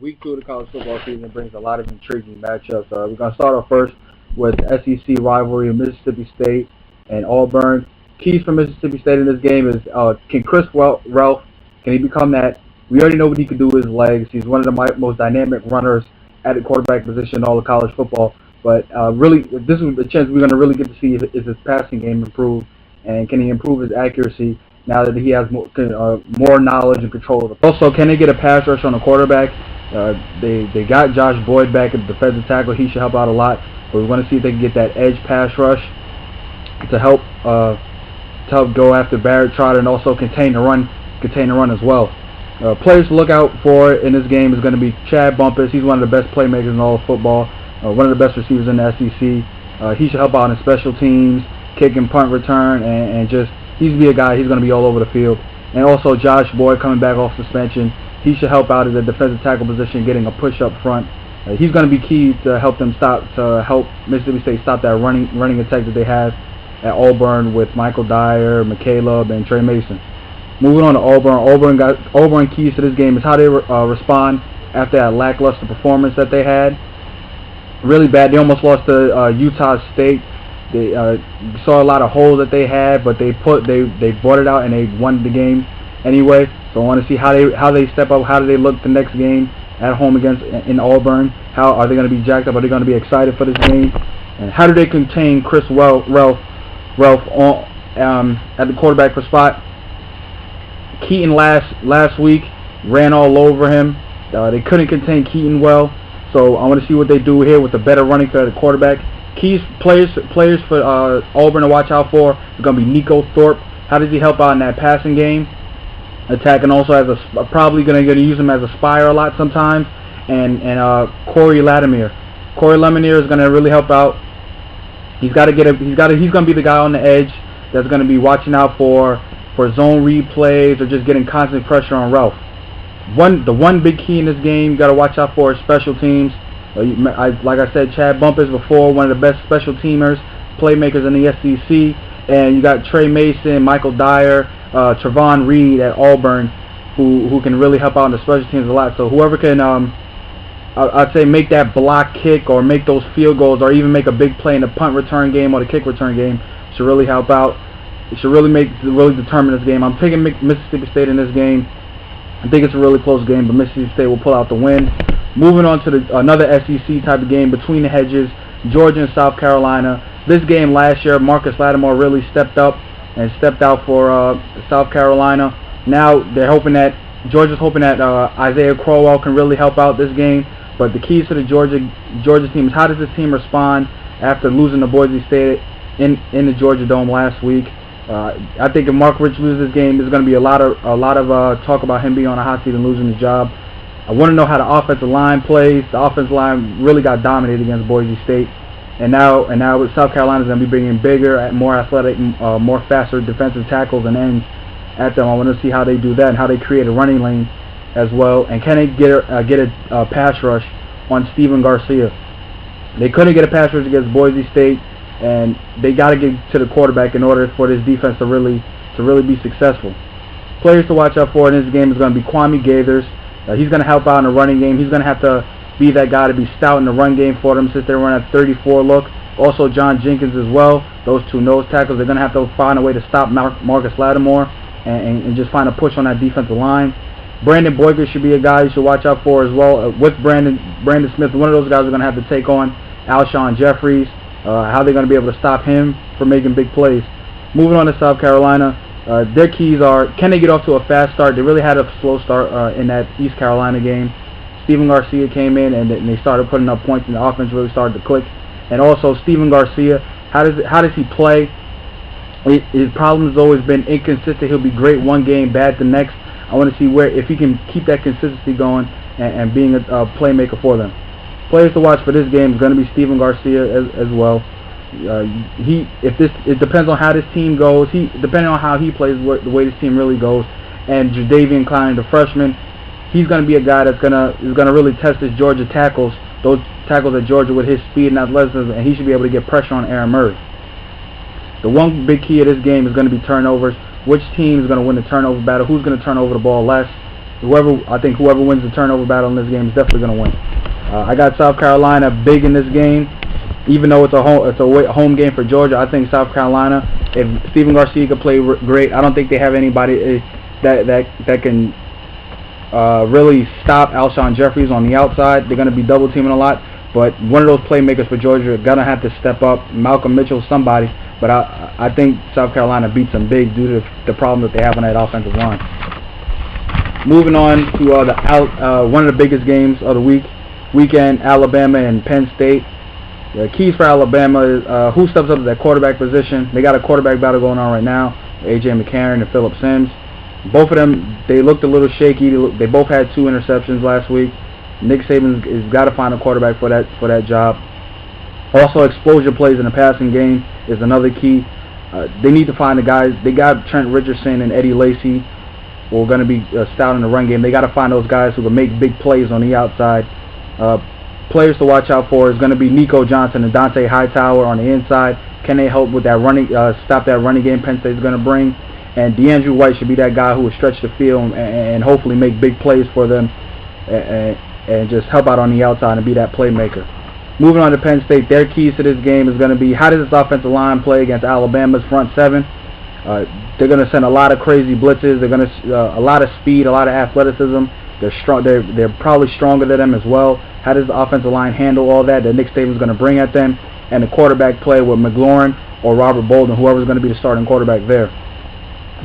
Week 2 of the college football season brings a lot of intriguing matchups. We're going to start off first with SEC rivalry of Mississippi State and Auburn. Keys for Mississippi State in this game is can Chris Ralph, can he become that? We already know what he can do with his legs. He's one of the most dynamic runners at the quarterback position in all of college football. But really, this is the chance we're going to really get to see if his passing game improved, and can he improve his accuracy now that he has more knowledge and control of it. Also, can they get a pass rush on the quarterback? They got Josh Boyd back at the defensive tackle. He should help out a lot. But we want to see if they can get that edge pass rush to help go after Barrett Trotter and also contain the run as well. Players to look out for in this game is going to be Chad Bumpus. He's one of the best playmakers in all of football. One of the best receivers in the SEC. He should help out in special teams, kick and punt return, and just he's be a guy. He's going to be all over the field. And also Josh Boyd coming back off suspension. He should help out at the defensive tackle position, getting a push up front. He's going to be key to help Mississippi State stop that running attack that they have at Auburn with Michael Dyer, McCaleb, and Trey Mason. Moving on to Auburn. Auburn keys to this game is how they respond after that lackluster performance that they had. Really bad. They almost lost to Utah State. They saw a lot of holes that they had, but they brought it out and they won the game anyway. So I want to see how they step up. How do they look the next game at home in Auburn? How are they going to be jacked up? Are they going to be excited for this game? And how do they contain Chris Ralph at the quarterback spot? Keaton last week ran all over him. They couldn't contain Keaton well. So I want to see what they do here with the better running for the quarterback. Players for Auburn to watch out for is going to be Nico Thorpe. How does he help out in that passing game? Attacking also as probably going to use him as a spire a lot sometimes. And Corey Latimer. Corey Latimer is going to really help out. He's going to be the guy on the edge that's going to be watching out for zone read plays or just getting constant pressure on Ralph. The one big key in this game you got to watch out for is special teams. Like I said, Chad Bumpus before, one of the best special teamers, playmakers in the SEC, and you got Trey Mason, Michael Dyer, Trevon Reed at Auburn, who can really help out in the special teams a lot. So whoever can, I'd say, make that block kick or make those field goals or even make a big play in the punt return game or the kick return game should really help out. It should really determine this game. I'm picking Mississippi State in this game. I think it's a really close game, but Mississippi State will pull out the win. Moving on to another SEC type of game between the hedges, Georgia and South Carolina. This game last year, Marcus Lattimore really stepped up and stepped out for South Carolina. Now Georgia's hoping that Isaiah Crowell can really help out this game. But the keys to the Georgia team is how does this team respond after losing to Boise State in the Georgia Dome last week. I think if Mark Rich loses this game, there's going to be a lot of talk about him being on a hot seat and losing his job. I want to know how the offensive line plays. The offensive line really got dominated against Boise State, and now South Carolina's going to be bringing bigger, more athletic, more faster defensive tackles and ends at them. I want to see how they do that and how they create a running lane as well. And can they get a pass rush on Stephen Garcia? They couldn't get a pass rush against Boise State. And they got to get to the quarterback in order for this defense to really be successful. Players to watch out for in this game is going to be Kwame Gaithers. He's going to help out in the running game. He's going to have to be that guy to be stout in the run game for them since they run at 34 look. Also John Jenkins as well. Those two nose tackles, they're going to have to find a way to stop Marcus Lattimore and just find a push on that defensive line. Brandon Boyker should be a guy you should watch out for as well. With Brandon Smith, one of those guys are going to have to take on Alshon Jeffries. How they're going to be able to stop him from making big plays. Moving on to South Carolina, their keys are, can they get off to a fast start? They really had a slow start in that East Carolina game. Stephen Garcia came in and they started putting up points and the offense really started to click. And also Stephen Garcia, how does he play? His problem has always been inconsistent. He'll be great one game, bad the next. I want to see if he can keep that consistency going and being a playmaker for them. Players to watch for this game is going to be Stephen Garcia as well. It depends on how this team goes. Depending on how he plays, the way this team really goes. And Jadeveon Clowney, the freshman, he's going to be a guy is going to really test his Georgia tackles. Those tackles at Georgia with his speed and athleticism, and he should be able to get pressure on Aaron Murray. The one big key of this game is going to be turnovers. Which team is going to win the turnover battle? Who's going to turn over the ball less? I think whoever wins the turnover battle in this game is definitely going to win. I got South Carolina big in this game, even though it's a home game for Georgia. I think South Carolina, if Stephen Garcia could play great, I don't think they have anybody that can really stop Alshon Jeffries on the outside. They're going to be double teaming a lot, but one of those playmakers for Georgia are going to have to step up. Malcolm Mitchell, somebody, but I think South Carolina beats them big due to the problem that they have on that offensive line. Moving on to one of the biggest games of the weekend, Alabama and Penn State. The keys for Alabama is who steps up to that quarterback position. They got a quarterback battle going on right now, A.J. McCarron and Phillip Sims. Both of them, they looked a little shaky. They both had 2 interceptions last week. Nick Saban's has got to find a quarterback for that job. Also, explosion plays in the passing game is another key. They need to find the guys. They got Trent Richardson and Eddie Lacy, who are going to be stout in the run game. They got to find those guys who can make big plays on the outside. Players to watch out for is going to be Nico Johnson and Dante Hightower on the inside. Can they help with that running, stop that running game Penn State is going to bring? And DeAndrew White should be that guy who will stretch the field and hopefully make big plays for them and just help out on the outside and be that playmaker. Moving on to Penn State, their keys to this game is going to be how does this offensive line play against Alabama's front 7? They're going to send a lot of crazy blitzes. They're going to a lot of speed, a lot of athleticism. They're strong. They're probably stronger than them as well. How does the offensive line handle all that Nick Saban's going to bring at them? And the quarterback play with McLaurin or Robert Bolden, whoever's going to be the starting quarterback there.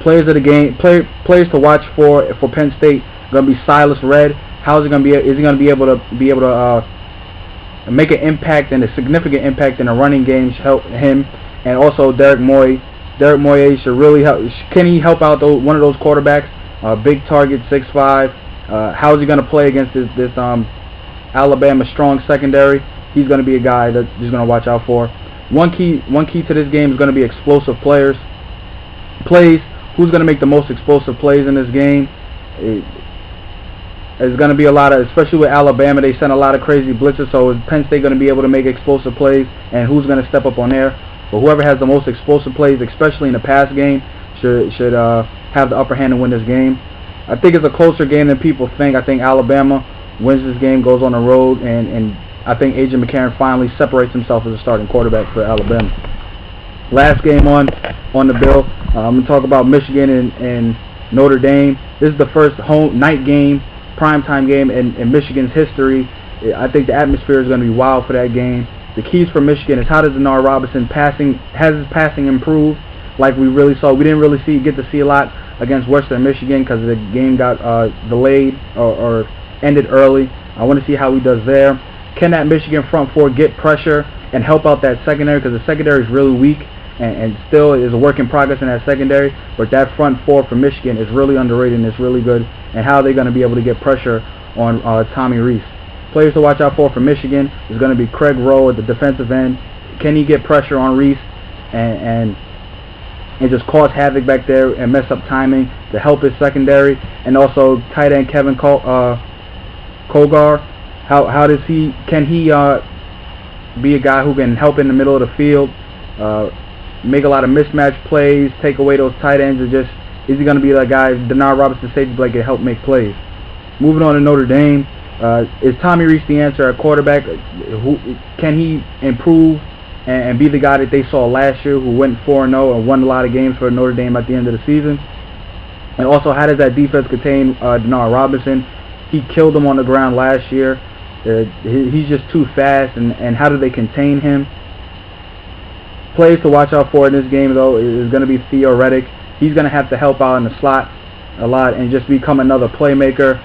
Players of the game, players to watch for Penn State going to be Silas Redd. How is he going to be? Is he going to be able to make an impact and a significant impact in the running game? Help him, and also Derek Moy. Derek Moy should really help. Can he help out one of those quarterbacks? Big target, 6'5". How is he going to play against this Alabama strong secondary? He's going to be a guy that he's going to watch out for. One key to this game is going to be explosive plays. Who's going to make the most explosive plays in this game? There's going to be a lot of, especially with Alabama, they send a lot of crazy blitzes. So is Penn State going to be able to make explosive plays? And who's going to step up on there? But whoever has the most explosive plays, especially in the pass game, should have the upper hand and win this game. I think it's a closer game than people think. I think Alabama wins this game, goes on the road, and I think A.J. McCarron finally separates himself as a starting quarterback for Alabama. Last game on the bill, I'm going to talk about Michigan and Notre Dame. This is the first night game, primetime game in Michigan's history. I think the atmosphere is going to be wild for that game. The keys for Michigan is how does Denard Robinson has his passing improved like we really saw. We didn't really get to see a lot against Western Michigan because the game got delayed or ended early. I want to see how he does there. Can that Michigan front four get pressure and help out that secondary, because the secondary is really weak and still is a work in progress in that secondary, but that front four for Michigan is really underrated and it's really good, and how they're going to be able to get pressure on Tommy Rees. Players to watch out for Michigan is going to be Craig Rowe at the defensive end. Can he get pressure on Rees and just cause havoc back there and mess up timing to help his secondary? And also tight end Kevin Kogar, how does can he be a guy who can help in the middle of the field, make a lot of mismatch plays, take away those tight ends, and just is he going to be that guy, Denard Robinson safety blanket, help make plays? Moving on to Notre Dame, is Tommy Rees the answer at quarterback? Can he improve and be the guy that they saw last year, who went 4-0 and won a lot of games for Notre Dame at the end of the season? And also, how does that defense contain Denard Robinson? He killed them on the ground last year. He's just too fast, and how do they contain him? Plays to watch out for in this game, though, is going to be Theo Reddick. He's going to have to help out in the slot a lot and just become another playmaker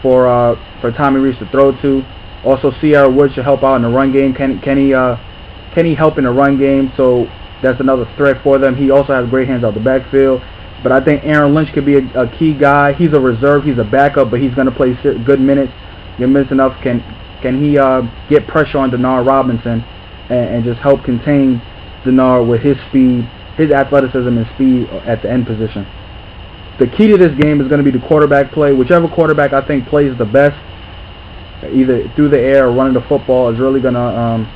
for Tommy Rees to throw to. Also, Sierra Wood should help out in the run game. Can he help in the run game? So that's another threat for them. He also has great hands out the backfield. But I think Aaron Lynch could be a key guy. He's a reserve. He's a backup, but he's going to play good minutes. Get minutes enough. Can he get pressure on Denard Robinson and just help contain Denard with his speed, his athleticism and speed at the end position? The key to this game is going to be the quarterback play. Whichever quarterback I think plays the best, either through the air or running the football, is really going to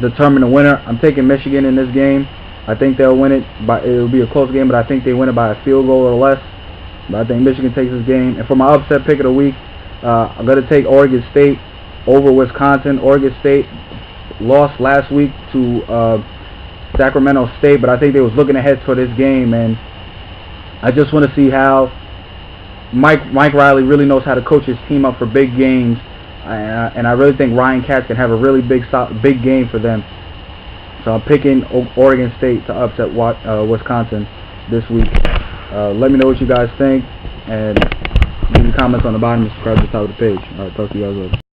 determine the winner. I'm taking Michigan in this game. I think they'll win it. It'll be a close game, but I think they win it by a field goal or less. But I think Michigan takes this game. And for my upset pick of the week, I'm going to take Oregon State over Wisconsin. Oregon State lost last week to Sacramento State, but I think they was looking ahead for this game, and I just want to see how Mike Riley really knows how to coach his team up for big games, and I really think Ryan Katz can have a really big game for them. So I'm picking Oregon State to upset Wisconsin this week. Let me know what you guys think, and leave your comments on the bottom and subscribe to the top of the page. All right, talk to you guys later.